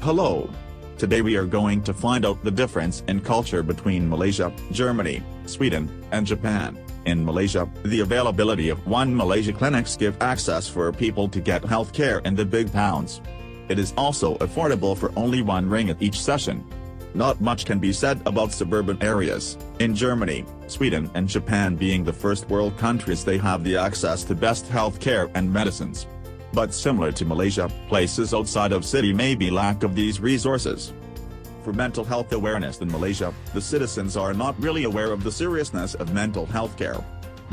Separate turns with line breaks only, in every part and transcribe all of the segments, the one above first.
Hello. Today we are going to find out the difference in culture between Malaysia, Germany, Sweden, and Japan. In Malaysia, the availability of One Malaysia clinics give access for people to get health care in the big towns. It is also affordable for only RM1 each session. Not much can be said about suburban areas. In Germany, Sweden and Japan being the first world countries, they have the access to best health care and medicines. But similar to Malaysia, places outside of city may be lack of these resources. For mental health awareness in Malaysia, the citizens are not really aware of the seriousness of mental health care.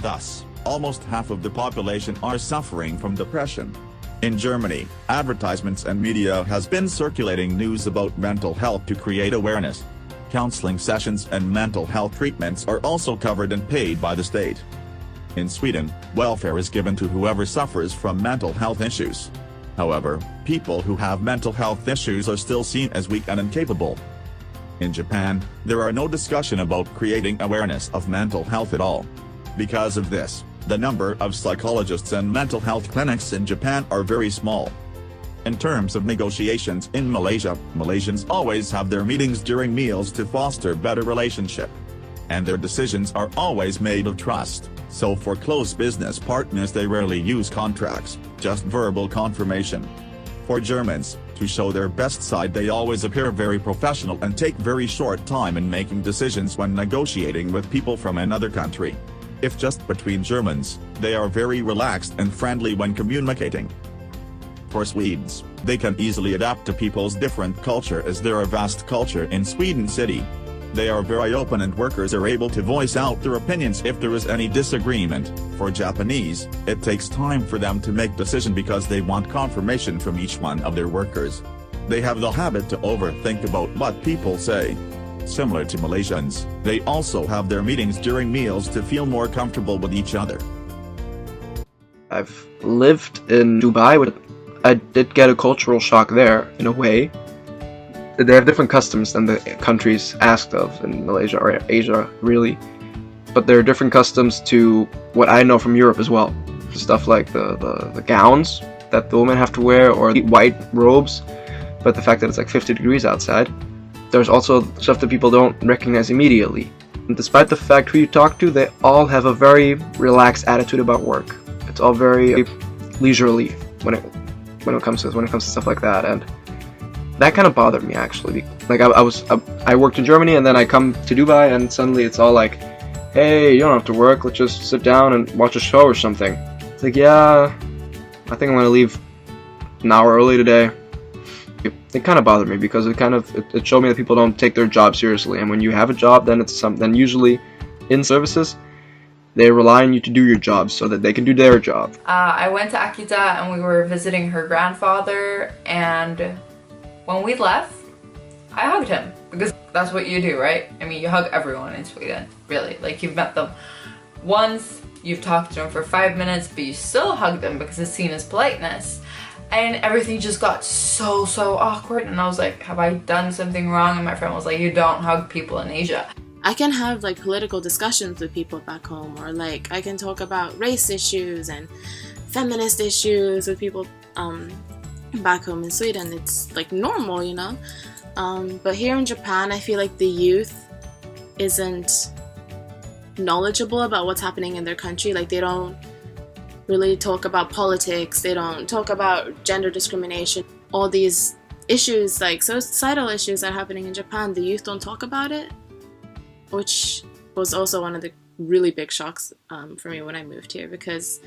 Thus, almost half of the population are suffering from depression. In Germany, advertisements and media has been circulating news about mental health to create awareness. Counseling sessions and mental health treatments are also covered and paid by the state. In Sweden, welfare is given to whoever suffers from mental health issues. However, people who have mental health issues are still seen as weak and incapable. In Japan, there are no discussion about creating awareness of mental health at all. Because of this, the number of psychologists and mental health clinics in Japan are very small. In terms of negotiations in Malaysia, Malaysians always have their meetings during meals to foster better relationship. And their decisions are always made of trust, so for close business partners they rarely use contracts, just verbal confirmation. For Germans, to show their best side they always appear very professional and take very short time in making decisions when negotiating with people from another country. If just between Germans, they are very relaxed and friendly when communicating. For Swedes, they can easily adapt to people's different culture as there are vast culture in Sweden city. They are very open and workers are able to voice out their opinions if there is any disagreement. For Japanese, it takes time for them to make decision because they want confirmation from each one of their workers. They have the habit to overthink about what people say. Similar to Malaysians, they also have their meetings during meals to feel more comfortable with each other.
I've lived in Dubai, but I did get a cultural shock there, in a way. They have different customs than the countries asked of in Malaysia or Asia, really. But there are different customs to what I know from Europe as well. Stuff like the gowns that the women have to wear, or the white robes, but the fact that it's like 50 degrees outside. There's also stuff that people don't recognize immediately. And despite the fact who you talk to, they all have a very relaxed attitude about work. It's all very leisurely when it comes to stuff like that, and that kind of bothered me actually. Like I worked in Germany and then I come to Dubai and suddenly it's all like, hey, you don't have to work, let's just sit down and watch a show or something. It's like, yeah, I think I'm gonna leave an hour early today. It kind of bothered me because it showed me that people don't take their job seriously, and when you have a job, then usually in services they rely on you to do your job so that they can do their job.
I went to Akita and we were visiting her grandfather, and when we left, I hugged him because that's what you do, right? I mean, you hug everyone in Sweden, really. Like, you've met them once, you've talked to them for 5 minutes, but you still hug them because it's seen as politeness. And everything just got so awkward, and I was like, have I done something wrong? And my friend was like, you don't hug people in Asia.
I can have like political discussions with people back home, or like I can talk about race issues and feminist issues with people back home in Sweden. It's like normal, you know. But here in Japan, I feel like the youth isn't knowledgeable about what's happening in their country. Like, they don't really talk about politics, they don't talk about gender discrimination, all these issues, like societal issues that are happening in Japan. The youth don't talk about it, which was also one of the really big shocks for me when I moved here, because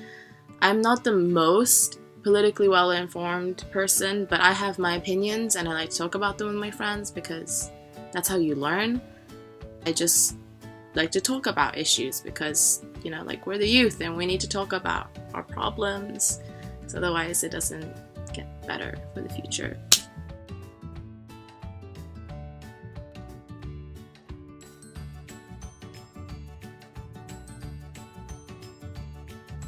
I'm not the most politically well-informed person, but I have my opinions and I like to talk about them with my friends because that's how you learn. I just like to talk about issues because, you know, like, we're the youth and we need to talk about our problems, so otherwise it doesn't get better for the future.